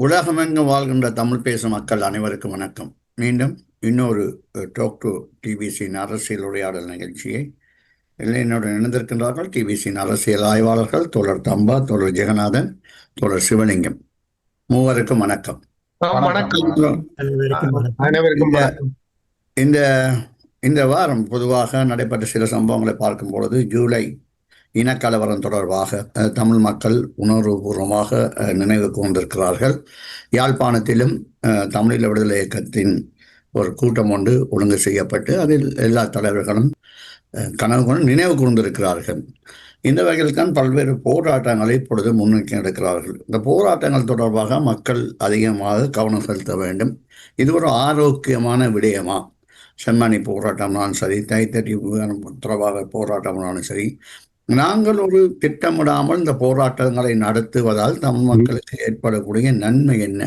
உலகமெங்கும் வாழ்கின்ற தமிழ் பேசும் மக்கள் அனைவருக்கும் வணக்கம். மீண்டும் இன்னொரு டாக் டு டிபிசியின் அரசியல் உரையாடல் நிகழ்ச்சியை என்னுடன் இணைந்திருக்கின்றார்கள் டிபிசியின் அரசியல் ஆய்வாளர்கள் தோழர் தம்பா, தோழர் ஜெகநாதன், தோழர் சிவலிங்கம். மூவருக்கும் வணக்கம். இந்த இந்த வாரம் பொதுவாக நடைபெற்ற சில சம்பவங்களை பார்க்கும் பொழுது ஜூலை இனக்கலவரம் தொடர்பாக தமிழ் மக்கள் உணர்வுபூர்வமாக நினைவு கூர்ந்திருக்கிறார்கள். யாழ்ப்பாணத்திலும் தமிழீழ விடுதலை இயக்கத்தின் ஒரு கூட்டம் ஒன்று ஒழுங்கு செய்யப்பட்டு அதில் எல்லா தலைவர்களும் கனவு நினைவு கூர்ந்திருக்கிறார்கள். இந்த வகையில் தான் பல்வேறு போராட்டங்களை இப்பொழுது முன்னோக்கி எடுக்கிறார்கள். இந்த போராட்டங்கள் தொடர்பாக மக்கள் அதிகமாக கவனம் செலுத்த வேண்டும். இது ஒரு ஆரோக்கியமான விடயமா? செம்மணி போராட்டம்னாலும் சரி, தைத்தறி தொடர்பாக போராட்டம்னாலும் சரி, நாங்கள் ஒரு திட்டமிடாமல் இந்த போராட்டங்களை நடத்துவதால் தமிழ் மக்களுக்கு ஏற்படக்கூடிய நன்மை என்ன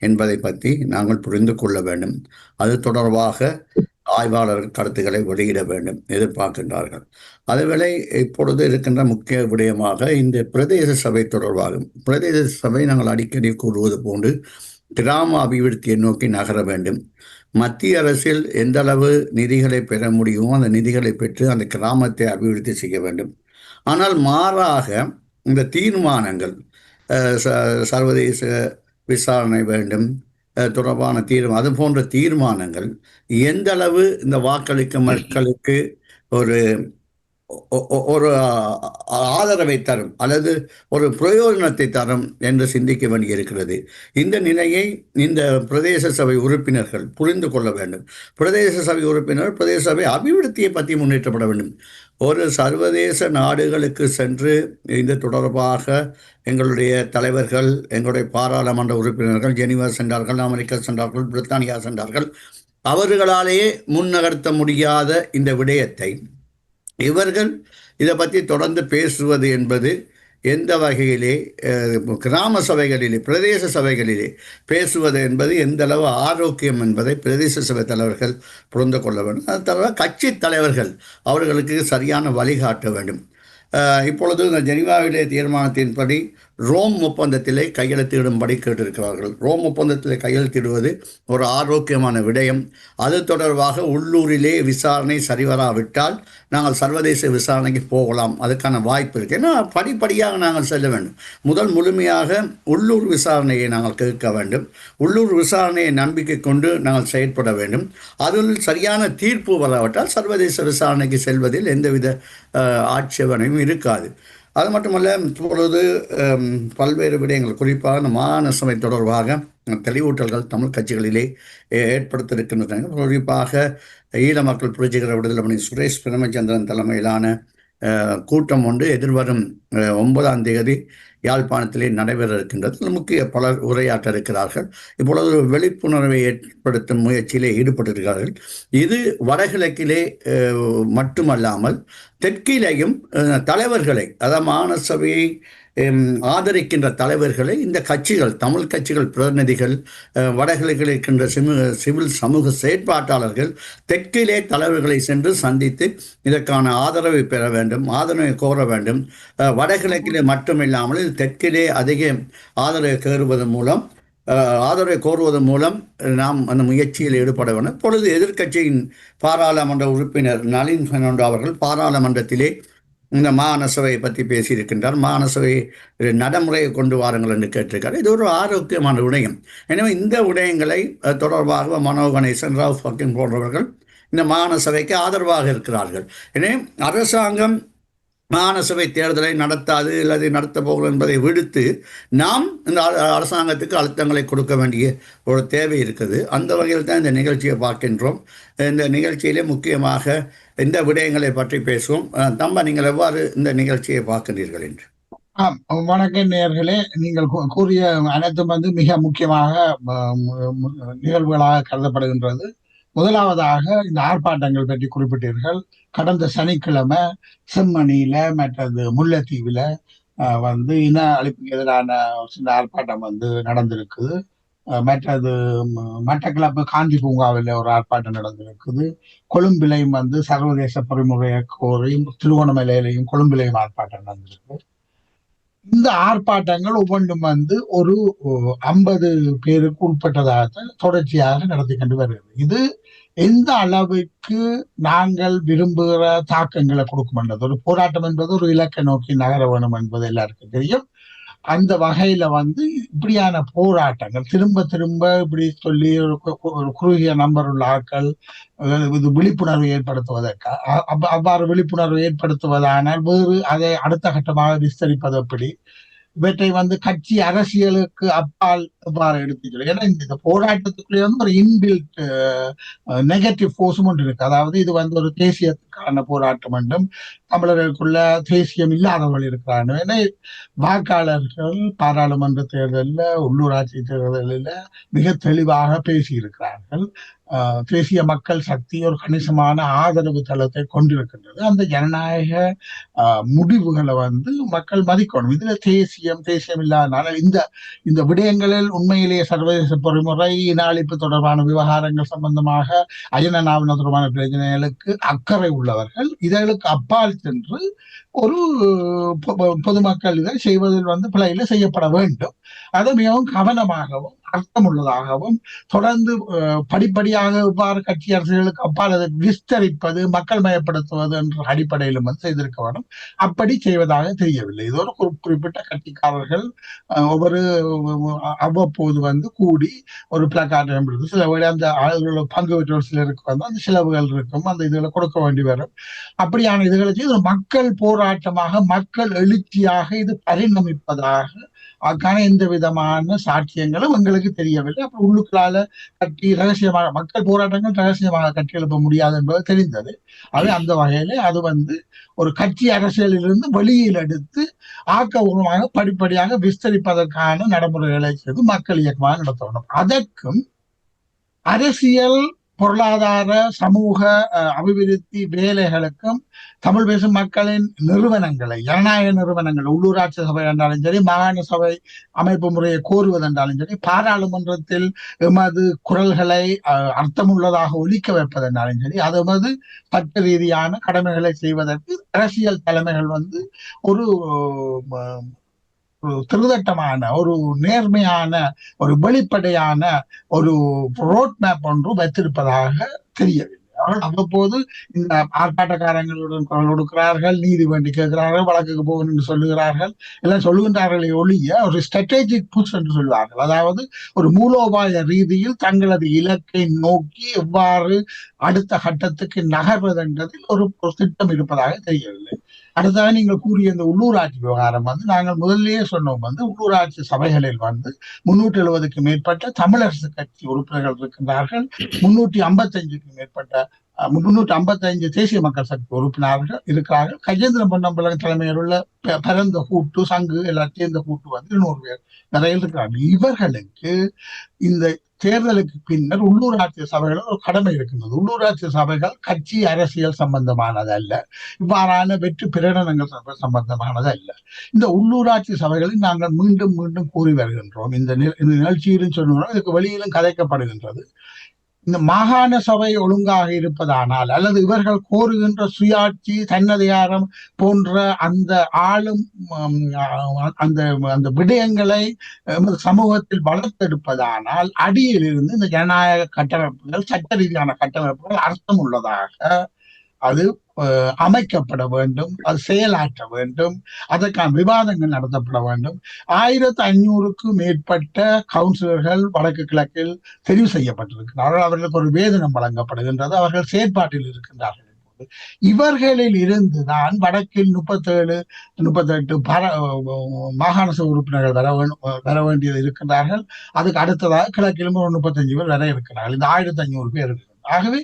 என்பதை பற்றி நாங்கள் புரிந்து கொள்ள வேண்டும். அது தொடர்பாக ஆய்வாளர்கள் கருத்துக்களை வெளியிட வேண்டும் எதிர்பார்க்கின்றார்கள். அதேவேளை இப்பொழுது இருக்கின்ற முக்கிய விடயமாக இந்த பிரதேச சபை தொடர்பாகும். பிரதேச சபை நாங்கள் அடிக்கடி கூறுவது போன்று கிராம அபிவிருத்தியை நோக்கி நகர வேண்டும். மத்திய அரசில் எந்த அளவு நிதிகளை பெற முடியுமோ அந்த நிதிகளை பெற்று அந்த கிராமத்தை அபிவிருத்தி செய்ய வேண்டும். ஆனால் மாறாக இந்த தீர்மானங்கள், சர்வதேச விசாரணை வேண்டும் தொடர்பான அது போன்ற தீர்மானங்கள் எந்த அளவு இந்த வாக்களிக்கும் மக்களுக்கு ஒரு ஒரு ஆதரவை தரும் அல்லது ஒரு பிரயோஜனத்தை தரும் என்று சிந்திக்க வேண்டியிருக்கிறது. இந்த நிலையை இந்த பிரதேச சபை உறுப்பினர்கள் புரிந்து கொள்ள வேண்டும். பிரதேச சபை உறுப்பினர் பிரதேச சபை அபிவிருத்தியை பற்றி முன்னேற்றப்பட வேண்டும். ஒரு சர்வதேச நாடுகளுக்கு சென்று இந்த தொடர்பாக எங்களுடைய தலைவர்கள், எங்களுடைய பாராளுமன்ற உறுப்பினர்கள் ஜெனீவா சென்றார்கள், அமெரிக்கா சென்றார்கள், பிரித்தானியா சென்றார்கள். அவர்களாலேயே முன்னகர்த்த முடியாத இந்த விடயத்தை இவர்கள் இதை பற்றி தொடர்ந்து பேசுவது என்பது எந்த வகையிலே கிராம சபைகளிலே, பிரதேச சபைகளிலே பேசுவது என்பது எந்த அளவு ஆரோக்கியம் என்பதை பிரதேச சபை தலைவர்கள் புரிந்து கொள்ள வேண்டும். அது தவிர கட்சி தலைவர்கள் அவர்களுக்கு சரியான வழிகாட்ட வேண்டும். இப்பொழுது இந்த ஜெனீவாவிலே தீர்மானத்தின்படி ரோம் ஒப்பந்தத்திலே கையெழுத்திடும்படி கேட்டிருக்கிறார்கள். ரோம் ஒப்பந்தத்திலே கையெழுத்திடுவது ஒரு ஆரோக்கியமான விடயம். அது தொடர்பாக உள்ளூரிலே விசாரணை சரிவராவிட்டால் நாங்கள் சர்வதேச விசாரணைக்கு போகலாம். அதுக்கான வாய்ப்பு இருக்குது. ஏன்னா படிப்படியாக நாங்கள் செல்ல வேண்டும். முதல் முழுமையாக உள்ளூர் விசாரணையை நாங்கள் கேட்க வேண்டும். உள்ளூர் விசாரணையை நம்பிக்கை கொண்டு நாங்கள் செயற்பட வேண்டும். அதில் சரியான தீர்ப்பு வராவிட்டால் சர்வதேச விசாரணைக்கு செல்வதில் எந்தவித ஆட்சேபனையும் இருக்காது. அது மட்டுமல்ல, இப்பொழுது பல்வேறு விடயங்கள், குறிப்பாக மாகாண சபை தொடர்பாக தெளிவூட்டல்கள் தமிழ் கட்சிகளிலே ஏற்படுத்தியிருக்கின்றன. குறிப்பாக ஈழ மக்கள் புரட்சிகர விடுதலை மணி சுரேஷ் பிரேமச்சந்திரன் தலைமையிலான கூட்டம் ஒன்று எதிர்வரும் 9ஆம் தேதி யாழ்ப்பாணத்திலே நடைபெற இருக்கின்றது. முக்கிய பலர் உரையாற்ற இருக்கிறார்கள். இப்பொழுது விழிப்புணர்வை ஏற்படுத்தும் முயற்சியிலே ஈடுபட்டிருக்கிறார்கள். இது வடகிழக்கிலே மட்டுமல்லாமல் தெற்கிலேயும் தலைவர்களை, அதாவது மாகாண சபையை ஆதரிக்கின்ற தலைவர்களை இந்த கட்சிகள், தமிழ் கட்சிகள் பிரதிநிதிகள், வடகிழக்கில் இருக்கின்ற சிவில் சமூக செயற்பாட்டாளர்கள் தெற்கிலே தலைவர்களை சென்று சந்தித்து இதற்கான ஆதரவை பெற வேண்டும், ஆதரவை கோர வேண்டும். வடகிழக்கிலே மட்டுமில்லாமல் தெற்கிலே அதிக ஆதரவை கோருவதன் மூலம் நாம் அந்த முயற்சியில் ஈடுபட வேண்டும். இப்பொழுது எதிர்க்கட்சியின் பாராளுமன்ற உறுப்பினர் நளின் பெர்னாண்டோ அவர்கள் பாராளுமன்றத்திலே இந்த மாகாணசபையை பற்றி பேசியிருக்கின்றார். மாகாணசபை நடைமுறையை கொண்டு வாருங்கள் என்று கேட்டிருக்கார். இது ஒரு ஆரோக்கியமான விடயம். எனவே இந்த விடயங்களை தொடர்பாக மனோ கணேசன், ராவ் ஃபக்கின் போன்றவர்கள் இந்த மாகாணசபைக்கு ஆதரவாக இருக்கிறார்கள். எனவே அரசாங்கம் மாகாணசபை தேர்தலை நடத்தாது அல்லது நடத்த போகிறோம் என்பதை விடுத்து நாம் இந்த அரசாங்கத்துக்கு அழுத்தங்களை கொடுக்க வேண்டிய ஒரு தேவை இருக்குது. அந்த வகையில் தான் இந்த நிகழ்ச்சியை பார்க்கின்றோம். இந்த நிகழ்ச்சியிலே முக்கியமாக இந்த விடயங்களை பற்றி பேசுவோம். தம்பா, நீங்கள் எவ்வாறு இந்த நிகழ்ச்சியை பார்க்கின்றீர்கள் என்று? வணக்கம் நேயர்களே, நீங்கள் கூறிய அனைத்தும் மிக முக்கியமாக நிகழ்வுகளாக கருதப்படுகின்றது. முதலாவதாக இந்த ஆர்ப்பாட்டங்கள் பற்றி குறிப்பிட்டீர்கள். கடந்த சனிக்கிழமை செம்மணியில மற்றது முல்லைத்தீவுல இன அழிப்புக்கு எதிரான சில ஆர்ப்பாட்டம் நடந்திருக்குது. மற்றது மட்டக்களப்பு காந்தி பூங்காவில் ஒரு ஆர்ப்பாட்டம் நடந்திருக்குது. கொழும்பிலையும் சர்வதேச பொறிமுறையை கோரி திருவோணமலையிலையும் கொழும்பிலையும் ஆர்ப்பாட்டம் நடந்திருக்கு. இந்த ஆர்ப்பாட்டங்கள் ஒவ்வொன்றும் ஒரு 50 பேருக்கு உட்பட்டதாக தொடர்ச்சியாக நடத்தி கொண்டு வருகிறது. இது எந்த அளவுக்கு நாங்கள் விரும்புகிற தாக்கங்களை கொடுக்கும் என்றது, ஒரு போராட்டம் என்பது ஒரு இலக்கை நோக்கி நகர வேணும் என்பது எல்லாருக்கும் தெரியும். அந்த வகையில இப்படியான போராட்டங்கள் திரும்ப திரும்ப இப்படி சொல்லி ஒரு குறுகிய நம்பர் உள்ள ஆட்கள் இது விழிப்புணர்வு ஏற்படுத்துவதற்கு அவ்வாறு விழிப்புணர்வு ஏற்படுத்துவதானால் வேறு அதை அடுத்த கட்டமாக விஸ்தரிப்பது எப்படி, இவற்றை கட்சி அரசியலுக்கு அப்பால் எவ்வாறு எடுத்துக்கிறது. ஏன்னா இந்த போராட்டத்துக்குள்ளே ஒரு இன்பில்ட் நெகட்டிவ் போர்ஸும் ஒன்று இருக்கு. அதாவது இது ஒரு தேசியத்துக்கான போராட்டம் என்றும் தமிழர்களுக்குள்ள தேசியம் இல்லாதவர்கள் இருக்கிறார்கள். ஏன்னா வாக்காளர்கள் பாராளுமன்ற தேர்தலில் உள்ளூராட்சி தேர்தலில் மிக தெளிவாக பேசியிருக்கிறார்கள். தேசிய மக்கள் சக்தி ஒரு கணிசமான ஆதரவு தளத்தை கொண்டிருக்கின்றது. அந்த ஜனநாயக முடிவுகளை மக்கள் மதிக்கணும். இதுல தேசியம் இல்லாதனால இந்த விடயங்களில் உண்மையிலேயே சர்வதேச பொறிமுறை, இன அழிப்பு தொடர்பான விவகாரங்கள் சம்பந்தமாக, அயனாவன தொடர்பான பிரச்சனைகளுக்கு அக்கறை உள்ளவர்கள் இதற்கு அப்பால் சென்று ஒரு பொதுமக்கள் இதை செய்வதில் பிழையில செய்யப்பட வேண்டும். அதை மிகவும் கவனமாகவும் அர்த்தமுள்ளதாகவும் தொடர்ந்து படிப்படியாக இவ்வாறு கட்சி அரசுகளுக்கு அப்பால் அதை விஸ்தரிப்பது, மக்கள் மயப்படுத்துவது என்ற அடிப்படையிலும் செய்திருக்க வேண்டும். அப்படி செய்வதாக தெரியவில்லை. இது ஒரு குறிப்பிட்ட கட்சிக்காரர்கள் ஒவ்வொரு அவ்வப்போது கூடி ஒரு பிளக்கார்ட் என்பது சில அந்த பங்கு பெற்றோர் சிலருக்கு அந்த செலவுகள் இருக்கும், அந்த இதுகளை கொடுக்க வேண்டி வரும். அப்படியான இதுகளுக்கு ஒரு மக்கள் போராட்டமாக, மக்கள் எழுச்சியாக இது பரிணமிப்பதாக அதுக்கான எந்த விதமான சாட்சியங்களும் எங்களுக்கு தெரியவில்லை. அப்புறம் உள்ளுக்களால கட்டி ரகசியமாக மக்கள் போராட்டங்கள் ரகசியமாக கட்டி எழுப்ப முடியாது என்பது தெரிந்தது. அது அந்த வகையில அது ஒரு கட்சி அரசியலிலிருந்து வெளியில் எடுத்து ஆக்கபூர்வமாக படிப்படியாக விஸ்தரிப்பதற்கான நடைமுறைகளை செய்து மக்கள் இயக்கமாக நடத்தணும். அதற்கும் அரசியல், பொருளாதார, சமூக அபிவிருத்தி வேலைகளுக்கும் தமிழ் பேசும் மக்களின் நிறுவனங்களை, ஜனநாயக நிறுவனங்கள், உள்ளூராட்சி சபை என்றாலும் சரி, மாகாண சபை அமைப்பு முறையை கோருவதென்றாலும் சரி, பாராளுமன்றத்தில் எமது குரல்களை அர்த்தமுள்ளதாக ஒலிக்க வைப்பதென்றாலும் சரி, அது சட்ட ரீதியான கடமைகளை செய்வதற்கு அரசியல் தலைமைகள் ஒரு திருதட்டமான, ஒரு நேர்மையான, ஒரு வெளிப்படையான ஒரு ரோட் மேப் ஒன்று வைத்திருப்பதாக தெரியவில்லை. அவர்கள் அவ்வப்போது இந்த ஆர்ப்பாட்டக்காரங்களுடன் குரல் கொடுக்கிறார்கள், நீதி வேண்டி கேட்கிறார்கள், வழக்குக்கு போகணும் என்று சொல்லுகிறார்கள், எல்லாம் சொல்லுகின்றார்களே ஒழிய ஒரு ஸ்ட்ராட்டஜிக் புஷ் என்று சொல்வார்கள். அதாவது ஒரு மூலோபாய ரீதியில் தங்களது இலக்கை நோக்கி எவ்வாறு அடுத்த கட்டத்துக்கு நகர்வது என்றதில் ஒரு திட்டம் இருப்பதாக தெரியவில்லை. அடுத்ததாக நீங்கள் கூறிய இந்த உள்ளூராட்சி விவகாரம் நாங்கள் முதல்லயே சொன்னோம். உள்ளூராட்சி சபைகளில் 370க்கு மேற்பட்ட தமிழரசு கட்சி உறுப்பினர்கள் இருக்கின்றார்கள். 355க்கு மேற்பட்ட 355 தேசிய மக்கள் சக்தி உறுப்பினர்கள் இருக்கிறார்கள். கஜேந்திர பொன்னம்பலம் தலைமையில் உள்ள பரந்த கூட்டு, சங்கு எல்லாம் சேர்ந்த கூட்டு 200 பேர் வரையில் இருக்கிறார்கள். இவர்களுக்கு இந்த தேர்தலுக்கு பின்னர் உள்ளூராட்சி சபைகள் ஒரு கடமை இருக்கின்றது. உள்ளூராட்சி சபைகள் கட்சி அரசியல் சம்பந்தமானது அல்ல, இவ்வாறான வெற்றி பிரகடனங்கள் சம்பந்தமானது அல்ல. இந்த உள்ளூராட்சி சபைகளில் நாங்கள் மீண்டும் மீண்டும் கூறி வருகின்றோம். இந்த நிகழ்ச்சியிலும் சொல்லுகிறோம், இதுக்கு வெளியிலும் கதைக்கப்படுகின்றது. இந்த மாகாண சபை ஒழுங்காக இருப்பதானால், அல்லது இவர்கள் கோருகின்ற சுயாட்சி, தன்னதிகாரம் போன்ற அந்த ஆளும் அந்த அந்த விடயங்களை சமூகத்தில் வளர்த்தெடுப்பதானால், அடியில் இருந்து இந்த ஜனநாயக கட்டமைப்புகள், சட்ட ரீதியான கட்டமைப்புகள் அர்த்தம் உள்ளதாக அது அமைக்கப்பட வேண்டும், அது செயலாற்ற வேண்டும், அதற்கான விவாதங்கள் நடத்தப்பட வேண்டும். 1500க்கும் மேற்பட்ட கவுன்சிலர்கள் வடக்கு கிழக்கில் தெரிவு செய்யப்பட்டிருக்கிறார்கள். அவர்களுக்கு ஒரு வேதனம் வழங்கப்படுகின்றது, அவர்கள் செயற்பாட்டில் இருக்கின்றார்கள். இவர்களில் இருந்துதான் வடக்கில் 37-38 மாகாண சபை உறுப்பினர்கள் வர வேண்டியது இருக்கின்றார்கள். அதுக்கு அடுத்ததாக கிழக்கிலும் ஒரு 35 பேர் வர இருக்கிறார்கள். இந்த 1500 பேர் இருக்கிறார்கள். ஆகவே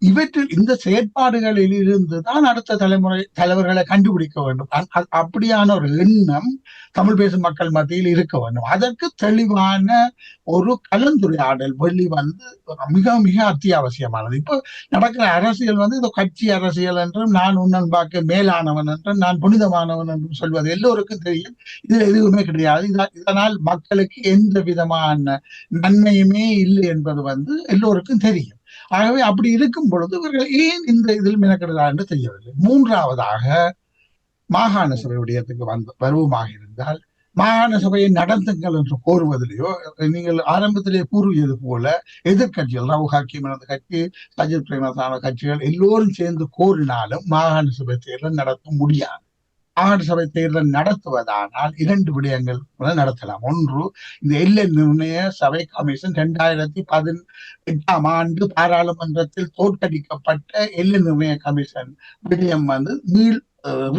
இவற்றில் இந்த செயற்பாடுகளில் இருந்துதான் அடுத்த தலைமுறை தலைவர்களை கண்டுபிடிக்க வேண்டும். அப்படியான ஒரு எண்ணம் தமிழ் பேசும் மக்கள் மத்தியில் இருக்க வேண்டும். அதற்கு தெளிவான ஒரு கலந்துரையாடல் வெளி மிக மிக அத்தியாவசியமானது. இப்போ நடக்கிற அரசியல் இது கட்சி அரசியல் என்றும், நான் உன்னன் பார்க்க மேலானவன் என்றும், நான் புனிதமானவன் என்றும் சொல்வது எல்லோருக்கும் தெரியும். இதுல எதுவுமே கிடையாது. இதனால் மக்களுக்கு எந்த விதமான நன்மையுமே இல்லை என்பது எல்லோருக்கும் தெரியும். ஆகவே அப்படி இருக்கும் பொழுது இவர்கள் ஏன் இந்த இதில் மெனக்கெடுகிறார் என்று தெரியவில்லை. மூன்றாவதாக, மாகாண சபை விடயத்துக்கு வருவமாக இருந்தால், மாகாண சபையை நடத்துங்கள் என்று கோருவதிலேயோ, நீங்கள் ஆரம்பத்திலே கூறியது போல எதிர்கட்சிகள் ரவு ஹக்கீம் எனது கட்சி, சஜித் பிரேமதான கட்சிகள் எல்லோரும் சேர்ந்து கோரினாலும் மாகாண சபை தேர்தல் நடத்த முடியாது. மாகாண சபை தேர்தல் நடத்துவதானால் 2 விடயங்கள் நடத்தலாம். ஒன்று, இந்த எல்லை நிர்ணய சபை கமிஷன் 2018ஆம் ஆண்டு பாராளுமன்றத்தில் தோற்கடிக்கப்பட்ட எல்லை நிர்ணய கமிஷன் விடயம்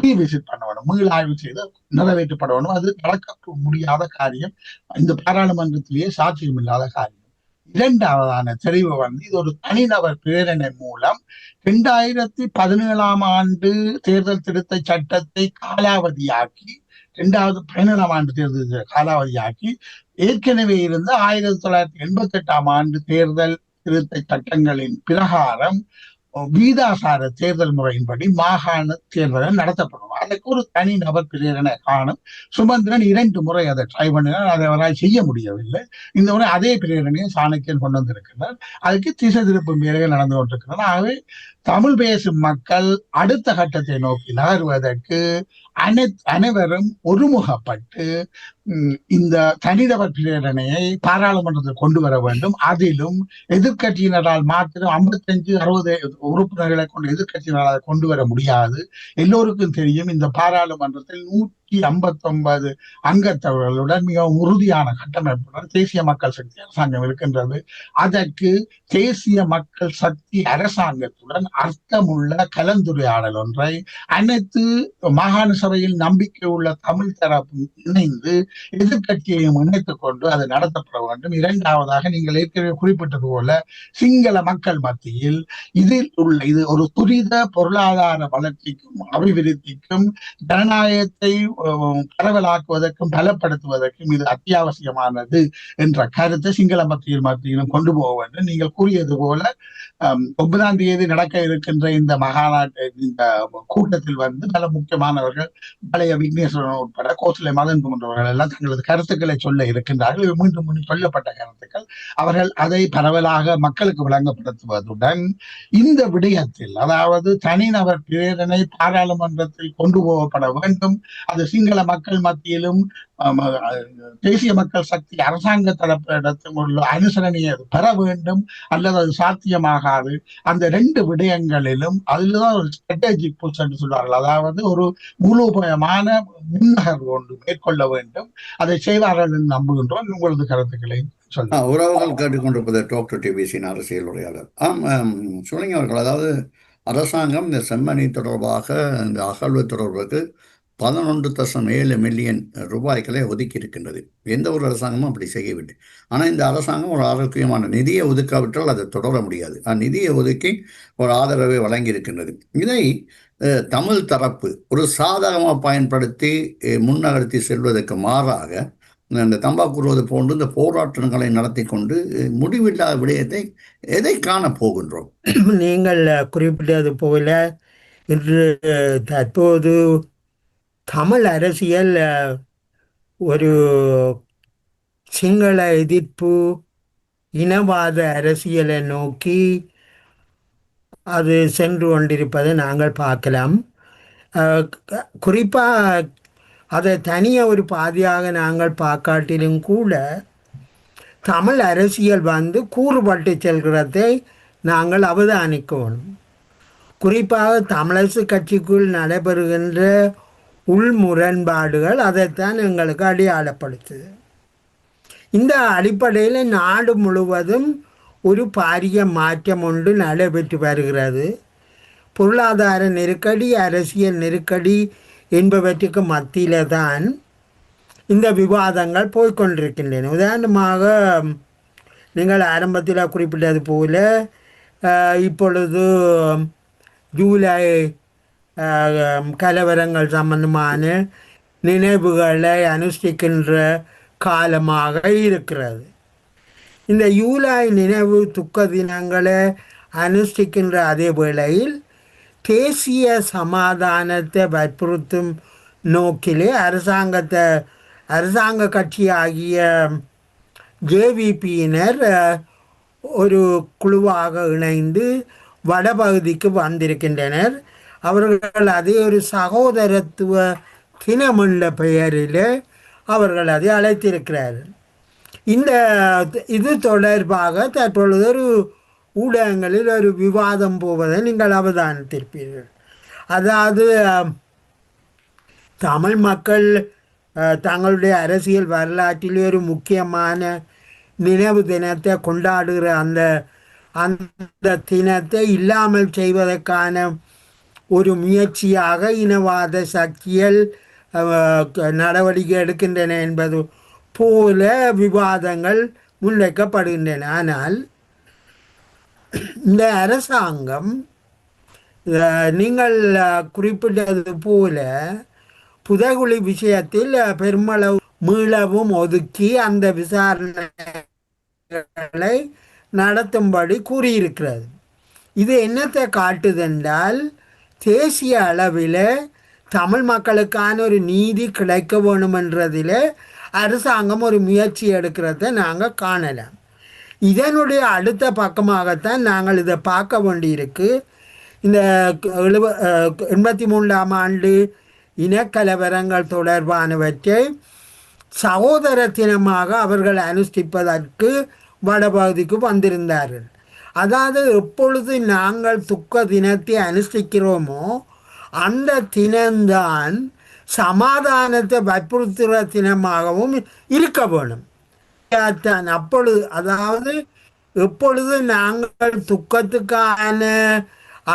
ரீவிசிட் பண்ண வேணும், மீள் ஆய்வு செய்து நிறைவேற்றப்பட வேணும். அது நடக்க முடியாத காரியம், இந்த பாராளுமன்றத்திலேயே சாத்தியம் இல்லாத காரியம். இரண்டாவதான தெளிவு இது ஒரு தனிநபர் பிரேரணை மூலம் 2017ஆம் ஆண்டு தேர்தல் திருத்த சட்டத்தை காலாவதியாக்கி, 2017ஆம் ஆண்டு தேர்தல் காலாவதியாக்கி ஏற்கனவே இருந்த 1988ஆம் ஆண்டு தேர்தல் திருத்த சட்டங்களின் பிரகாரம் வீதாசார தேர்தல் முறையின்படி மாகாண தேர்தல் நடத்தப்படும். அதற்கு ஒரு தனி நபர் பிரேரணை காணும். சுமந்திரன் 2 முறை அதை ட்ரை பண்ணினார், அதை அவரால் செய்ய முடியவில்லை. இந்த முறை அதே பிரேரணையை சாணக்கியன் கொண்டு வந்திருக்கிறார். அதுக்கு திசை திருப்பும் வேலைகள் நடந்து கொண்டிருக்கிறார். ஆகவே தமிழ் பேசும் மக்கள் அடுத்த கட்டத்தை நோக்கி நகர்வதற்கு அனைவரும் ஒருமுகப்பட்டு இந்த தனிநபர் பிரேரணையை பாராளுமன்றத்தில் கொண்டு வர வேண்டும். அதிலும் எதிர்கட்சியினரால் மாத்திரம் 55-60 உறுப்பினர்களை கொண்டு எதிர்கட்சியினரால் கொண்டு வர முடியாது. எல்லோருக்கும் தெரியும், இந்த பாராளுமன்றத்தில் 159 அங்கத்தவர்களுடன் மிகவும் உறுதியான கட்டமைப்புடன் தேசிய மக்கள் சக்தி அரசாங்கம் இருக்கின்றது. அதற்கு தேசிய மக்கள் சக்தி அரசாங்கத்துடன் அர்த்தமுள்ள கலந்துரையாடல் ஒன்றை அனைத்து மாகாண சபையில் நம்பிக்கை உள்ள தமிழ் தரப்பு இணைந்து எதிர்கட்சியையும் இணைத்துக் கொண்டு அது நடத்தப்பட வேண்டும். இரண்டாவதாக, நீங்கள் ஏற்கனவே குறிப்பிட்டது போல சிங்கள மக்கள் மத்தியில் இது ஒரு துரித பொருளாதார வளர்ச்சிக்கும் அபிவிருத்திக்கும் ஜனநாயகத்தை பரவலாக்குவதற்கும் பலப்படுத்துவதற்கும் இது அத்தியாவசியமானது என்ற கருத்தை சிங்கள மத்தியிலும் கொண்டு போக வேண்டும். நீங்கள் கூறியது போல 9ஆம் தேதி நடக்க இருக்கின்ற இந்த இந்த கூட்டத்தில் பல முக்கியமானவர்கள், பழைய விக்னேஸ்வரன் உட்பட கோசலை மதன் போன்றவர்கள் எல்லாம் தங்களது கருத்துக்களை சொல்ல இருக்கின்றார்கள். மீண்டும் சொல்லப்பட்ட கருத்துக்கள் அவர்கள் அதை பரவலாக மக்களுக்கு விளங்கப்படுத்துவதுடன் இந்த விடயத்தில், அதாவது தனிநபர் பிரேரணை பாராளுமன்றத்தில் கொண்டு போகப்பட வேண்டும். அது சிங்கள மக்கள் மத்தியிலும் தேசிய மக்கள் சக்தி அரசாங்க தரப்பிடத்தில் உள்ள அனுசரணையை பெற வேண்டும், அல்லது அது சாத்தியமாகாது. அந்த 2 விடயங்களிலும் அதுலதான் ஒரு ஸ்ட்ராட்டஜிக் புஷ் என்று சொல்வார்கள். அதாவது ஒரு மூலோபாயமான முன்னகர்வு ஒன்று மேற்கொள்ள வேண்டும். அதை செய்வார்கள் என்று நம்புகின்றோம். உங்களது கருத்துக்களை சொல்ல உறவுகள் கேட்டுக்கொண்டிருப்பது டாக்டர் டிபிசியின் அரசியல் உரையாளர். சொல்லுங்க அவர்கள், அதாவது அரசாங்கம் இந்த செம்மணி தொடர்பாக இந்த அகழ்வு தொடர்புக்கு 11.7 மில்லியன் ரூபாய்களை ஒதுக்கி இருக்கின்றது. எந்த ஒரு அரசாங்கமும் அப்படி செய்யவில்லை. ஆனால் இந்த அரசாங்கம் ஒரு ஆரோக்கியமான நிதியை ஒதுக்காவிட்டால் அதை தொடர முடியாது. நிதியை ஒதுக்கி ஒரு ஆதரவை வழங்கி இருக்கின்றது. இதை தமிழ் தரப்பு ஒரு சாதகமாக பயன்படுத்தி முன்னகர்த்தி செல்வதற்கு மாறாக இந்த தம்பாக்குறுவது போன்று இந்த போராட்டங்களை நடத்தி கொண்டு முடிவில்லாத விடயத்தை எதை காண போகின்றோம்? நீங்கள் குறிப்பிட்டது போல இன்று தற்போது தமிழ் அரசியல் ஒரு சிங்கள எதிர்ப்பு இனவாத அரசியலை நோக்கி அது சென்று கொண்டிருப்பதை நாங்கள் பார்க்கலாம். குறிப்பாக அதை தனியாக ஒரு பாதியாக நாங்கள் பார்க்காட்டிலும் கூட தமிழ் அரசியல் கூறுபட்டு செல்கிறதை நாங்கள் அவதானிக்கணும். குறிப்பாக தமிழரசு கட்சிக்குள் நடைபெறுகின்ற உள் முரண்பாடுகள் அதைத்தான் எங்களுக்கு அடையாளப்படுத்துது. இந்த அடிப்படையில் நாடு முழுவதும் ஒரு பாரிய மாற்றம் ஒன்று நடைபெற்று வருகிறது. பொருளாதார நெருக்கடி, அரசியல் நெருக்கடி என்பவற்றுக்கு மத்தியில தான் இந்த விவாதங்கள் போய்கொண்டிருக்கின்றன. உதாரணமாக நீங்கள் ஆரம்பத்தில் குறிப்பிட்டது போல இப்பொழுது ஜூலை கலவரங்கள் சம்பந்தமான நினைவுகளை அனுஷ்டிக்கின்ற காலமாக இருக்கிறது. இந்த ஜூலை நினைவு துக்க தினங்களை அனுஷ்டிக்கின்ற அதே வேளையில் தேசிய சமாதானத்தை வற்புறுத்தும் நோக்கிலே அரசாங்க கட்சி ஆகிய ஜேவிபியினர் ஒரு குழுவாக இணைந்து வடபகுதிக்கு வந்திருக்கின்றனர். அவர்கள் அதே ஒரு சகோதரத்துவ தினம் என்ற பெயரில் அவர்கள் அதை அழைத்திருக்கிறார்கள். இந்த இது தொடர்பாக தற்பொழுது ஒரு ஊடகங்களில் ஒரு விவாதம் போவதை நீங்கள் அவதானித்திருப்பீர்கள். அதாவது தமிழ் மக்கள் தங்களுடைய அரசியல் வரலாற்றில் ஒரு முக்கியமான நினைவு தினத்தை கொண்டாடுகிற அந்த அந்த தினத்தை இல்லாமல் செய்வதற்கான ஒரு முயற்சியாக இனவாத சக்திகள் நடவடிக்கை எடுக்கின்றன என்பது போல விவாதங்கள் முன்வைக்கப்படுகின்றன. ஆனால் இந்த அரசாங்கம் நீங்கள் குறிப்பிட்டது போல புதைகுழி விஷயத்தில் பெருமளவு மீளவும் ஒதுக்கி அந்த விசாரணைகளை நடத்தும்படி கூறியிருக்கிறது. இது என்னத்தை காட்டுதென்றால், தேசிய அளவில் தமிழ் மக்களுக்கான ஒரு நீதி கிடைக்க வேணுமென்றதில் அரசாங்கம் ஒரு முயற்சி எடுக்கிறத நாங்கள் காணலாம். இதனுடைய அடுத்த பக்கமாகத்தான் நாங்கள் இதை பார்க்க வேண்டியிருக்கு. இந்த 83ஆம் ஆண்டு இனக்கலவரங்கள் தொடர்பானவற்றை சகோதர தினமாக அவர்கள் அனுஷ்டிப்பதற்கு வடபகுதிக்கு வந்திருந்தார்கள். அதாவது எப்பொழுது நாங்கள் துக்க தினத்தை அனுஷ்டிக்கிறோமோ அந்த தினம்தான் சமாதானத்தை வற்புறுத்துகிற தினமாகவும் இருக்க வேணும். அப்பொழுது அதாவது எப்பொழுது நாங்கள் துக்கத்துக்கான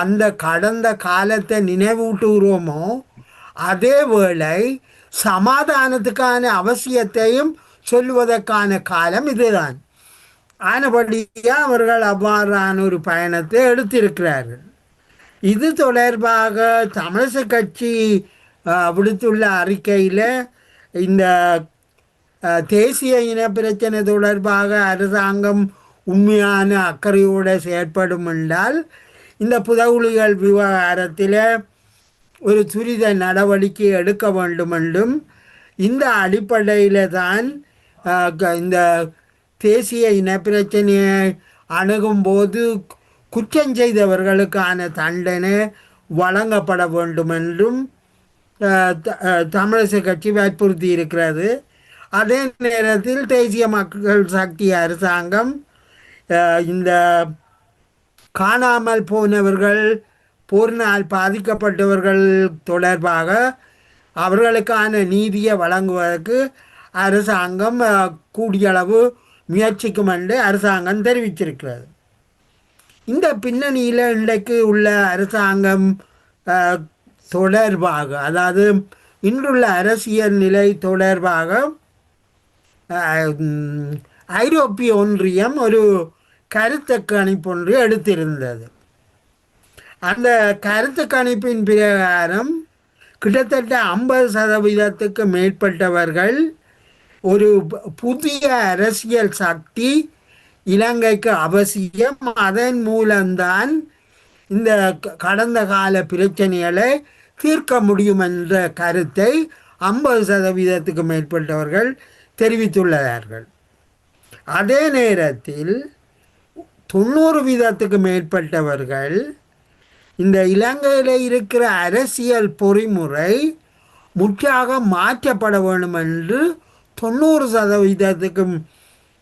அந்த கடந்த காலத்தை நினைவூட்டுகிறோமோ அதே வேளை சமாதானத்துக்கான அவசியத்தையும் சொல்லுவதற்கான காலம் இதுதான். ஆனபடியாக அவர்கள் அவ்வாறான ஒரு பயணத்தை எடுத்திருக்கிறார்கள். இது தொடர்பாக தமிழிசை கட்சி விடுத்துள்ள அறிக்கையில் இந்த தேசிய இன பிரச்சனை தொடர்பாக அரசாங்கம் உண்மையான அக்கறையோடு செயற்படும் என்றால் இந்த புதைகுழிகள் விவகாரத்தில் ஒரு துரித நடவடிக்கை எடுக்க வேண்டும் என்றும், இந்த அடிப்படையில் தான் இந்த தேசிய இன பிரச்சனையை அணுகும்போது குற்றம் செய்தவர்களுக்கான தண்டனை வழங்கப்பட வேண்டும் என்றும் தமிழிசை கட்சி வற்புறுத்தி இருக்கிறது. அதே நேரத்தில் தேசிய மக்கள் சக்தி அரசாங்கம் இந்த காணாமல் போனவர்கள், போரினால் பாதிக்கப்பட்டவர்கள் தொடர்பாக அவர்களுக்கான நீதியை வழங்குவதற்கு அரசாங்கம் கூடியளவு முயற்சிக்கும் என்று அரசாங்கம் தெரிவித்திருக்கிறது. இந்த பின்னணியில் இன்றைக்கு உள்ள அரசாங்கம் தொடர்பாக, அதாவது இன்றுள்ள அரசியல் நிலை தொடர்பாக ஐரோப்பிய ஒன்றியம் ஒரு கருத்து கணிப்பு ஒன்று எடுத்திருந்தது. அந்த கருத்து கணிப்பின் பிரகாரம் கிட்டத்தட்ட 50% மேற்பட்டவர்கள் ஒரு புதிய அரசியல் சக்தி இலங்கைக்கு அவசியம், அதன் மூலம்தான் இந்த கடந்த கால பிரச்சனைகளை தீர்க்க முடியும் என்ற கருத்தை 50% மேற்பட்டவர்கள் தெரிவித்துள்ளார்கள். அதே நேரத்தில் 90% மேற்பட்டவர்கள் இந்த இலங்கையில் இருக்கிற அரசியல் பொறிமுறை முற்றாக மாற்றப்பட வேண்டும் என்று 90%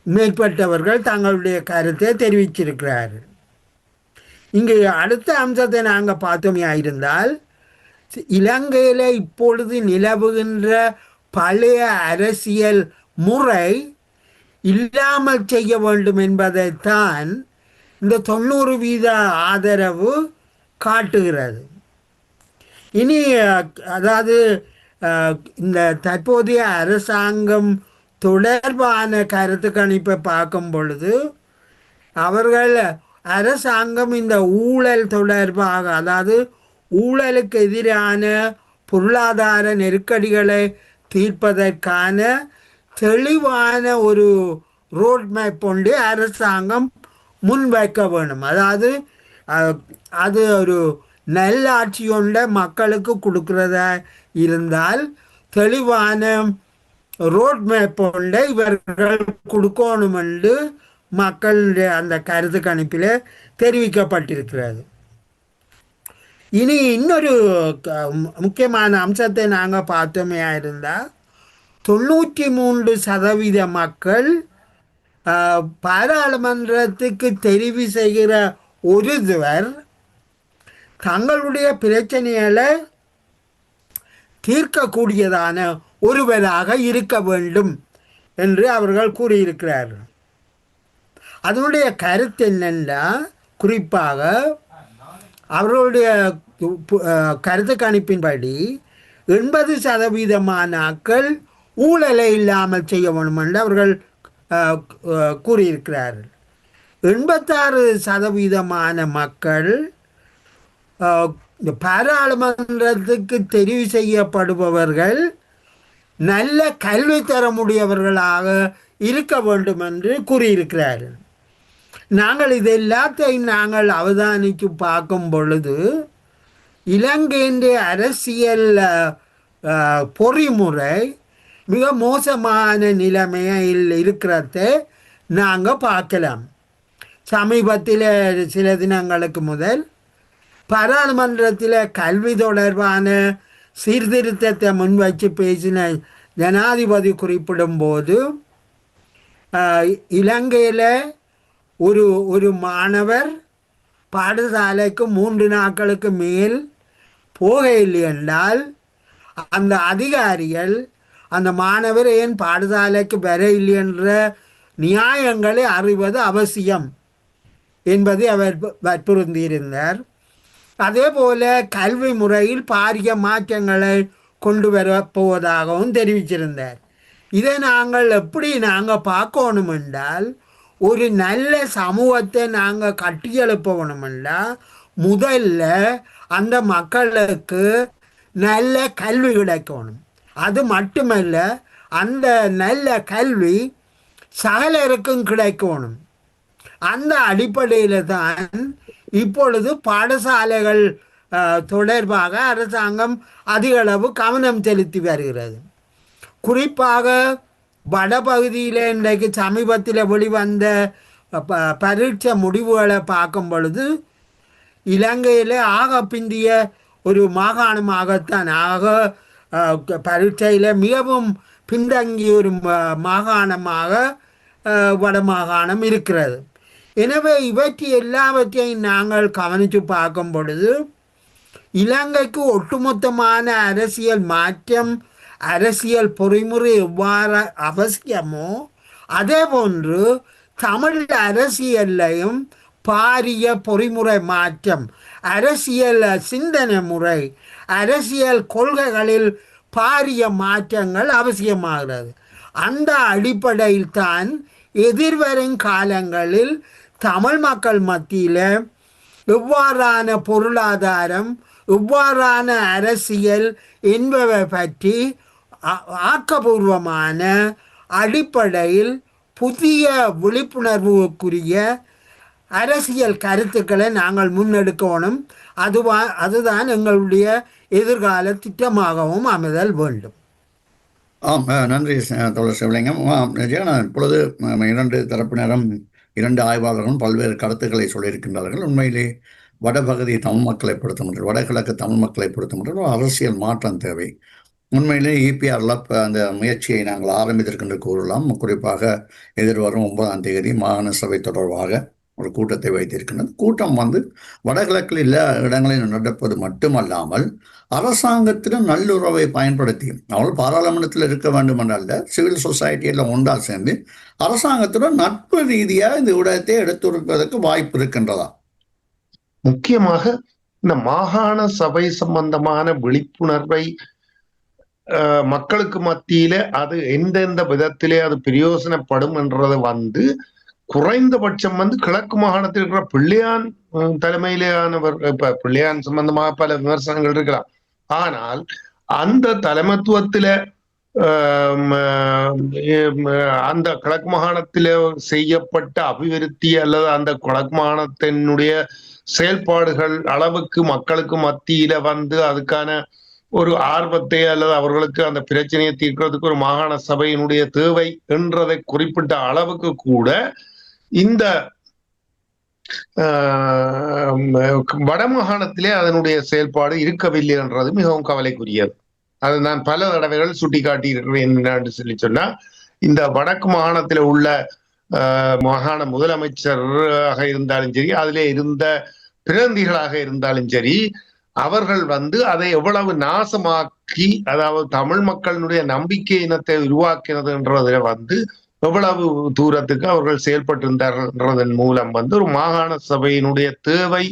மேற்பட்டவர்கள் தங்களுடைய கருத்தை தெரிவிச்சிருக்கிறார்கள். இங்கே அடுத்த அம்சத்தை நாங்கள் பார்த்தோமே இருந்தால், இலங்கையில் இப்பொழுது நிலவுகின்ற பழைய அரசியல் முறை இல்லாமல் செய்ய வேண்டும் என்பதைத்தான் இந்த 90% ஆதரவு காட்டுகிறது. இனி அதாவது இந்த தற்போதைய அரசாங்கம் தொடர்பான கருத்து கணிப்பை பார்க்கும் பொழுது அவர்கள் அரசாங்கம் இந்த ஊழல் தொடர்பாக, அதாவது ஊழலுக்கு எதிரான பொருளாதார நெருக்கடிகளை தீர்ப்பதற்கான தெளிவான ஒரு ரோட் மேப் கொண்டு அரசாங்கம் முன்வைக்க வேண்டும். அதாவது அது ஒரு நல்லாட்சி கொண்ட மக்களுக்கு கொடுக்கிறதா இருந்தால் தெளிவான ரோட் மேப் கொண்ட இவர்கள் கொடுக்கணும் என்று மக்களுடைய அந்த கருத்து கணிப்பில் தெரிவிக்கப்பட்டிருக்கிறது. இனி இன்னொரு முக்கியமான அம்சத்தை நாங்கள் பார்த்தோமே இருந்தால் 93% மக்கள் பாராளுமன்றத்துக்கு தெரிவு செய்கிற ஒருவர் தங்களுடைய பிரச்சனைகளை தீர்க்கக்கூடியதான ஒருவராக இருக்க வேண்டும் என்று அவர்கள் கூறியிருக்கிறார்கள். அதனுடைய கருத்து என்னென்னா, குறிப்பாக அவர்களுடைய கருத்து கணிப்பின்படி 80% ஊழலை இல்லாமல் செய்ய வேண்டும் என்று அவர்கள் கூறியிருக்கிறார்கள். 86% மக்கள் பாராளுமன்றத்துக்கு தெரிவு செய்யப்படுபவர்கள் நல்ல கல்வி தரமுடையவர்களாக இருக்க வேண்டும் என்று கூறியிருக்கிறார்கள். நாங்கள் இது எல்லாத்தையும் நாங்கள் அவதானித்து பார்க்கும் பொழுது இலங்கையின் அரசியல் பொறிமுறை மிக மோசமான நிலைமையில் இருக்கிறத நாங்கள் பார்க்கலாம். சமீபத்தில் சில தினங்களுக்கு முதல் பாராளுமன்றத்தில் கல்வி தொடர்பான சீர்திருத்தத்தை முன்வைச்சு பேசின ஜனாதிபதி குறிப்பிடும்போது இலங்கையில் ஒரு மாணவர் பாடசாலைக்கு 3 நாட்களுக்கு மேல் போகவில்லை என்றால் அந்த அதிகாரிகள் அந்த மாணவர் ஏன் பாடசாலைக்கு வர இல்லை என்ற நியாயங்களை அறிவது அவசியம் என்பதை அவர் வற்புறுத்தியிருந்தார். அதே போல கல்வி முறையில் பாரிய மாற்றங்களை கொண்டு வரப்போவதாகவும் தெரிவிச்சிருந்தார். இதை நாங்கள் எப்படி பார்க்கணும் என்றால், ஒரு நல்ல சமூகத்தை நாங்கள் கட்டியெழுப்ப வேணுமென்றால் முதல்ல அந்த மக்களுக்கு நல்ல கல்வி கிடைக்கணும். அது மட்டுமல்ல, அந்த நல்ல கல்வி சகலருக்கும் கிடைக்கணும். அந்த அடிப்படையில் தான் இப்பொழுது பாடசாலைகள் தொடர்பாக அரசாங்கம் அதிகளவு கவனம் செலுத்தி வருகிறது. குறிப்பாக வடபகுதியில் இன்றைக்கு சமீபத்தில் வெளிவந்த பரீட்சை முடிவுகளை பார்க்கும் பொழுது இலங்கையில் ஆக பிந்திய ஒரு மாகாணமாகத்தான் பரீட்சையில் மிகவும் பின்தங்கிய ஒரு மாகாணமாக வடமாகாணம் இருக்கிறது. எனவே இவற்றை எல்லாவற்றையும் நாங்கள் கவனித்து பார்க்கும் பொழுது இலங்கைக்கு ஒட்டுமொத்தமான அரசியல் மாற்றம், அரசியல் பொறிமுறை எவ்வாறு அவசியமோ அதே போன்று தமிழ் அரசியலையும் பாரிய பொறிமுறை மாற்றம், அரசியல் சிந்தனை முறை, அரசியல் கொள்கைகளில் பாரிய மாற்றங்கள் அவசியமாகிறது. அந்த அடிப்படையில் தான் எதிர்வரும் காலங்களில் தமிழ் மக்கள் மத்தியில் எவ்வாறான பொருளாதாரம், எவ்வாறான அரசியல் என்பவை பற்றி ஆக்கபூர்வமான அடிப்படையில் புதிய விழிப்புணர்வுக்குரிய அரசியல் கருத்துக்களை நாங்கள் முன்னெடுக்கணும். அதுதான் எங்களுடைய எதிர்கால திட்டமாகவும் அமைதல் வேண்டும். நன்றி தோழர் சிவலிங்கம். இப்பொழுது 2 தரப்பினரும் 2 ஆய்வாளர்களும் பல்வேறு கருத்துக்களை சொல்லியிருக்கின்றார்கள். உண்மையிலே வடபகுதி தமிழ் மக்களை பொறுத்தமட்டில், வடகிழக்கு தமிழ் மக்களை பொறுத்தமட்டில் ஒரு அரசியல் மாற்றம் தேவை. உண்மையிலே EPRல அந்த முயற்சியை நாங்கள் ஆரம்பித்திருக்கின்ற கூறலாம். குறிப்பாக எதிர்வரும் 9ஆம் தேதி மாகாண சபை தொடர்பாக ஒரு கூட்டத்தை வைத்திருக்கின்றது. கூட்டம் வடகிழக்கில் எல்லா இடங்களிலும் நடப்பது மட்டுமல்லாமல் அரசாங்கத்திலும் நல்லுறவை பயன்படுத்தி, அவள் பாராளுமன்றத்தில் இருக்க வேண்டும் என்றால் சிவில் சொசைட்டியில் ஒன்றாக சேர்ந்து அரசாங்கத்துடன் நட்பு ரீதியாக இந்த விடயத்தை எடுத்துரைப்பதற்கு வாய்ப்பு இருக்கின்றதா? முக்கியமாக இந்த மாகாண சபை சம்பந்தமான விழிப்புணர்வை மக்களுக்கு மத்தியில அது எந்தெந்த விதத்திலே அது பிரயோசனப்படும் என்றதை குறைந்தபட்சம் கிழக்கு மாகாணத்தில் இருக்கிற பிள்ளையான் தலைமையிலானவர், இப்ப பிள்ளையான் சம்பந்தமாக பல விமர்சனங்கள் இருக்கலாம். ஆனால் அந்த தலைமத்துவத்தில அந்த கிழக்கு மாகாணத்தில செய்யப்பட்ட அபிவிருத்தி அல்லது அந்த கிழக்கு மாகாணத்தினுடைய செயல்பாடுகள் அளவுக்கு மக்களுக்கு மத்தியில அதுக்கான ஒரு ஆர்வத்தை அல்லது அவர்களுக்கு அந்த பிரச்சனையை தீர்க்கிறதுக்கு ஒரு மாகாண சபையினுடைய தேவை என்றதை குறிப்பிட்ட அளவுக்கு கூட இந்த வடமாகாணத்திலே அதனுடைய செயல்பாடு இருக்கவில்லை என்றது மிகவும் கவலைக்குரியது. அது நான் பல தடவைகள் சுட்டிக்காட்டி இருக்கிறேன். என்னன்னு சொன்னா, இந்த வடக்கு மாகாணத்தில் உள்ள மாகாண முதலமைச்சராக இருந்தாலும் சரி, அதிலே இருந்த பிரதிநிதிகளாக இருந்தாலும் சரி, அவர்கள் அதை எவ்வளவு நாசமாக்கி, அதாவது தமிழ் மக்களினுடைய நம்பிக்கை இனத்தை உருவாக்கினதுன்றதுல எவ்வளவு தூரத்துக்கு அவர்கள் செயல்பட்டிருந்தார்கள்ன்றதன் மூலம் ஒரு மாகாண சபையினுடைய தேவை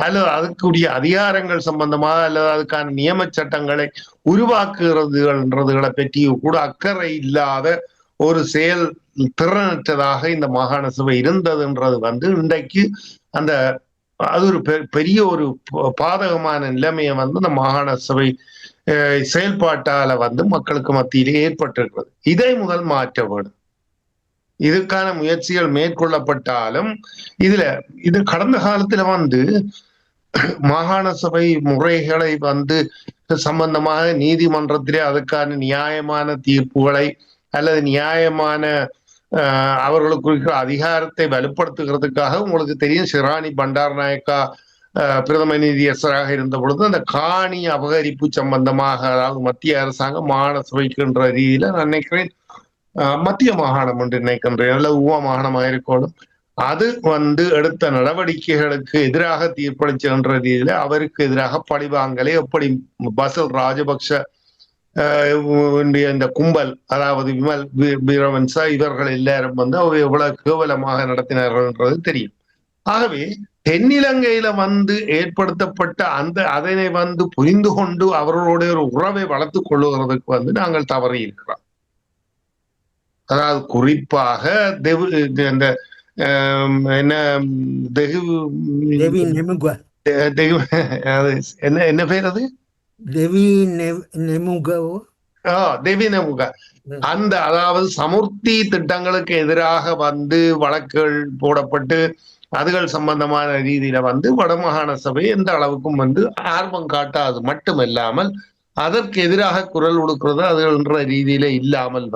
அல்லது அதுக்குரிய அதிகாரங்கள் சம்பந்தமாக அல்லது அதுக்கான நியம சட்டங்களை உருவாக்குகிறதுகளை பற்றி கூட அக்கறை இல்லாத ஒரு செயல் திறனற்றதாக இந்த மாகாண சபை இருந்ததுன்றது இன்றைக்கு அது ஒரு பெரிய ஒரு பாதகமான நிலைமையை இந்த மாகாண சபை செயல்பாட்டால மக்களுக்கு மத்தியிலே ஏற்பட்டிருக்கிறது. இதை முதல் மாற்ற வேண்டும். இதுக்கான முயற்சிகள் மேற்கொள்ளப்பட்டாலும் இது கடந்த காலத்துல மாகாண சபை முறைகளை சம்பந்தமாக நீதிமன்றத்திலே அதுக்கான நியாயமான தீர்ப்புகளை அல்லது நியாயமான அவர்களுக்கு இருக்கிற அதிகாரத்தை வலுப்படுத்துகிறதுக்காக உங்களுக்கு தெரியும், ஷிராணி பண்டாரநாயக்கா பிரதம நீதியரசராக இருந்த பொழுது அந்த காணி அபகரிப்பு சம்பந்தமாக, அதாவது மத்திய அரசாங்கம் மாகாண சபைக்குன்ற ரீதியில நான் நினைக்கிறேன் மத்திய மாகாணம் என்று நினைக்கின்றேன், அல்லது உவ மாகாணமாக இருக்கணும், அது எடுத்த நடவடிக்கைகளுக்கு எதிராக தீர்ப்பளிச்சுன்ற ரீதியில அவருக்கு எதிராக பழிவாங்கலை எப்படி பசில் ராஜபக்ஷ இந்த கும்பல், அதாவது விமல் வீரவன்சா இவர்கள் எல்லாரும் எவ்வளவு கேவலமாக நடத்தினார்கள் தெரியும். ஆகவே தென்னிலங்கையில ஏற்படுத்தப்பட்ட அதனை புரிந்து கொண்டு அவர்களுடைய ஒரு உறவை வளர்த்துக் கொள்ளுகிறதுக்கு நாங்கள் தவறி இருக்கிறோம். அதாவது குறிப்பாக என்ன என்ன பேர் அது அதாவது சமுர்த்தி திட்டங்களுக்கு எதிராக வழக்குகள் போடப்பட்டு அதுகள் சம்பந்தமான ரீதியில வடமாகாண சபை எந்த அளவுக்கும் ஆர்வம் காட்டாது மட்டுமல்லாமல் அதற்கு எதிராக குரல் கொடுக்கிறது அதுன்ற ரீதியில இல்லாமல்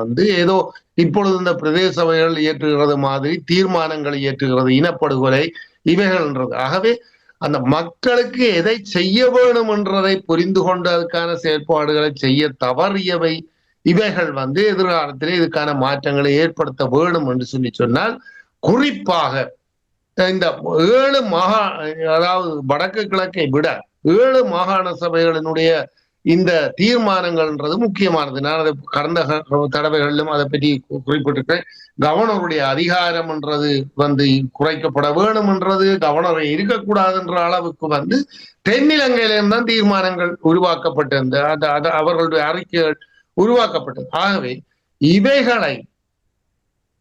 ஏதோ இப்பொழுது இந்த பிரதேச சபைகள் இயற்றுகிறது மாதிரி தீர்மானங்களை இயற்றுகிறது, இனப்படுகொலை இவைகள்ன்றது. ஆகவே அந்த மக்களுக்கு எதை செய்ய வேணும் என்றதை புரிந்து கொண்டு அதுக்கான செயல்பாடுகளை செய்ய தவறியவை இவைகள் எதிர்காலத்திலே இதுக்கான மாற்றங்களை ஏற்படுத்த வேணும் என்று சொன்னால், குறிப்பாக இந்த 7 அதாவது வடக்கு கிழக்கை விட 7 மாகாண சபைகளினுடைய இந்த தீர்மானங்கள்ன்றது முக்கியமானது. நான் அதை கடந்த தடவைகளிலும் அதை பற்றி குறிப்பிட்டிருக்கேன். கவர்னருடைய அதிகாரம் என்றது குறைக்கப்பட வேணும் என்றது, கவர்னரை இருக்கக்கூடாதுன்ற அளவுக்கு தென்னிலங்கையிலிருந்து தான் தீர்மானங்கள் உருவாக்கப்பட்டிருந்த அவர்களுடைய அறிக்கைகள் உருவாக்கப்பட்டது. ஆகவே இவைகளை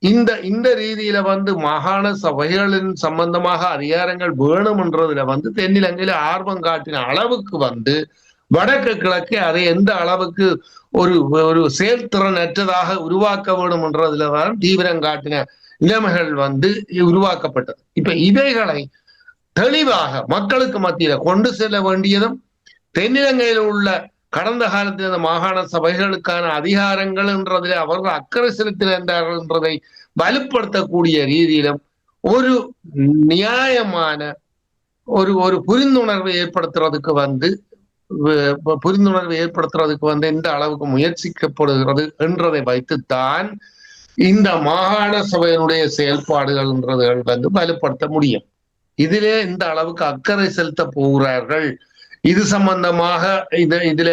இந்த ரீதியில மாகாண சபைகளின் சம்பந்தமாக அதிகாரங்கள் வேணும் என்றதுல தென்னிலங்கையில ஆர்வம் காட்டின அளவுக்கு வடக்கு கிழக்கு அதை எந்த அளவுக்கு ஒரு செயல்திறன் அற்றதாக உருவாக்க வேண்டும் என்றதுலதான் தீவிரம் காட்டின நிலைமைகள் உருவாக்கப்பட்டது. இப்ப இவைகளை தெளிவாக மக்களுக்கு மத்தியில கொண்டு செல்ல வேண்டியதும், தென்னிலங்கையில் உள்ள கடந்த காலத்தில் இந்த மாகாண சபைகளுக்கான அதிகாரங்கள் என்றதில் அவர்கள் அக்கறை செலுத்தினார்கள் என்றதை வலுப்படுத்தக்கூடிய ரீதியிலும் ஒரு நியாயமான ஒரு புரிந்துணர்வை ஏற்படுத்துறதுக்கு எந்த அளவுக்கு முயற்சிக்கப்படுகிறது என்றதை வைத்துத்தான் இந்த மாகாண சபையினுடைய செயல்பாடுகள் வலுப்படுத்த முடியும். இதிலே இந்த அளவுக்கு அக்கறை செலுத்த போகிறார்கள், இது சம்பந்தமாக இதுல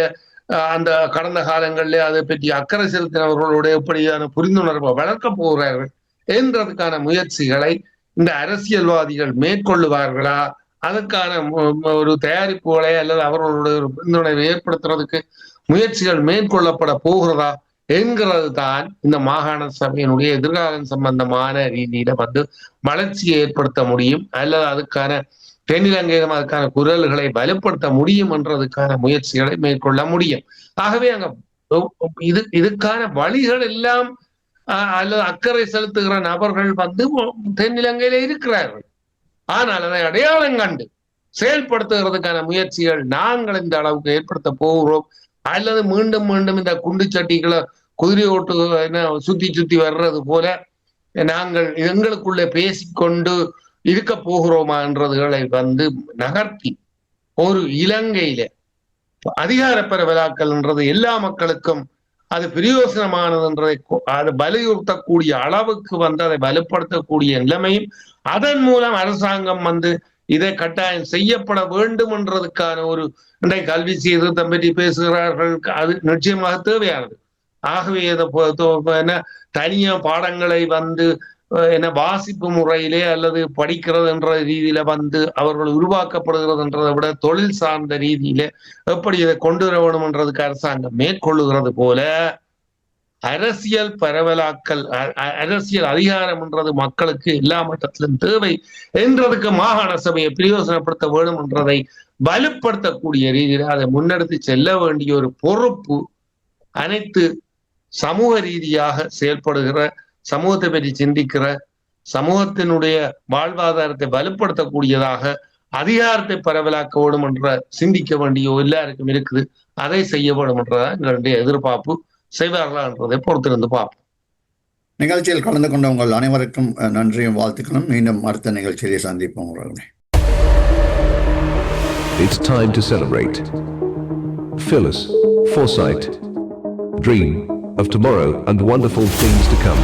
அந்த கடந்த காலங்களிலே அதை பற்றி அக்கறை செலுத்தினவர்களுடைய எப்படியான புரிந்துணர்வை வளர்க்க போகிறார்கள் என்றதுக்கான முயற்சிகளை இந்த அரசியல்வாதிகள் மேற்கொள்ளுவார்களா, அதற்கான ஒரு தயாரிப்புகளை அல்லது அவர்களுடைய ஒரு புரிந்துணர்வை ஏற்படுத்துறதுக்கு முயற்சிகள் மேற்கொள்ளப்பட போகிறதா என்கிறது தான் இந்த மாகாண சபையினுடைய எதிர்காலம் சம்பந்தமான ரீதியில வளர்ச்சியை ஏற்படுத்த முடியும், அல்லது அதுக்கான தென்னிலங்கையிலும் அதுக்கான குரல்களை வலுப்படுத்த முடியும் என்றதுக்கான முயற்சிகளை மேற்கொள்ள முடியும். ஆகவே அங்க இதுக்கான வழிகள் எல்லாம் அல்லது அக்கறை செலுத்துகிற நபர்கள் தென்னிலங்கையில இருக்கிறார்கள். ஆனால் அதை அடையாளம் கண்டு செயல்படுத்துகிறதுக்கான முயற்சிகள் நாங்கள் இந்த அளவுக்கு ஏற்படுத்த போகிறோம், அல்லது மீண்டும் மீண்டும் இந்த குண்டு சட்டிகளை குதிரை ஓட்டு சுத்தி வர்றது போல நாங்கள் எங்களுக்குள்ளே பேசிக்கொண்டு இருக்க போகிறோமான்றதுகளை நகர்த்தி ஒரு இலங்கையில அதிகார பரவலாக்கல்ன்றது எல்லா மக்களுக்கும் அது பிரயோசனமானதுன்றதை அதை வலியுறுத்தக்கூடிய அளவுக்கு அதை வலுப்படுத்தக்கூடிய நிலைமையும் அதன் மூலம் அரசாங்கம் இதை கட்டாயம் செய்யப்பட வேண்டும் என்றதுக்கான ஒரு இன்றைய கல்வி சீர்திருத்தம் பற்றி பேசுகிறார்கள். அது நிச்சயமாக தேவையானது. ஆகவே என்ன தனிய பாடங்களை என்ன வாசிப்பு முறையிலே அல்லது படிக்கிறது என்ற ரீதியில அவர்கள் உருவாக்கப்படுகிறதுன்றதை விட தொழில் சார்ந்த ரீதியில எப்படி இதை கொண்டு வர வேண்டும் என்றதுக்கு அரசாங்கம் மேற்கொள்ளுகிறது போல அரசியல் பரவலாக்கல் அரசியல் அதிகாரம் என்றது மக்களுக்கு எல்லா மட்டத்திலும் தேவை என்றதுக்கு மாகாண சபையை பிரயோசனப்படுத்த வேண்டும் என்றதை வலுப்படுத்தக்கூடிய ரீதியில அதை முன்னெடுத்து செல்ல வேண்டிய ஒரு பொறுப்பு அனைத்து சமூக ரீதியாக செயல்படுகிற, சமூகத்தை பற்றி சிந்திக்கிற, சமூகத்தினுடைய வாழ்வாதாரத்தை வலுப்படுத்தக்கூடியதாக அதிகாரத்தை பரவலாக்க வேண்டும் என்ற சிந்திக்க வேண்டிய எல்லாருக்கும் இருக்குது. அதை செய்ய வேண்டும் என்றதான் எங்களுடைய எதிர்பார்ப்பு. செய்வார்களா என்றதை பொறுத்திருந்து பார்ப்போம். நிகழ்ச்சியில் கலந்து கொண்ட உங்கள் அனைவருக்கும் நன்றியும் வாழ்த்துக்களும். மீண்டும் அடுத்த நிகழ்ச்சியை சந்திப்போம். It's time to celebrate. Phyllis, foresight, dream of tomorrow and wonderful things to come.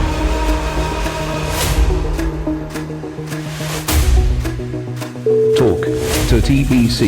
Talk to TBC.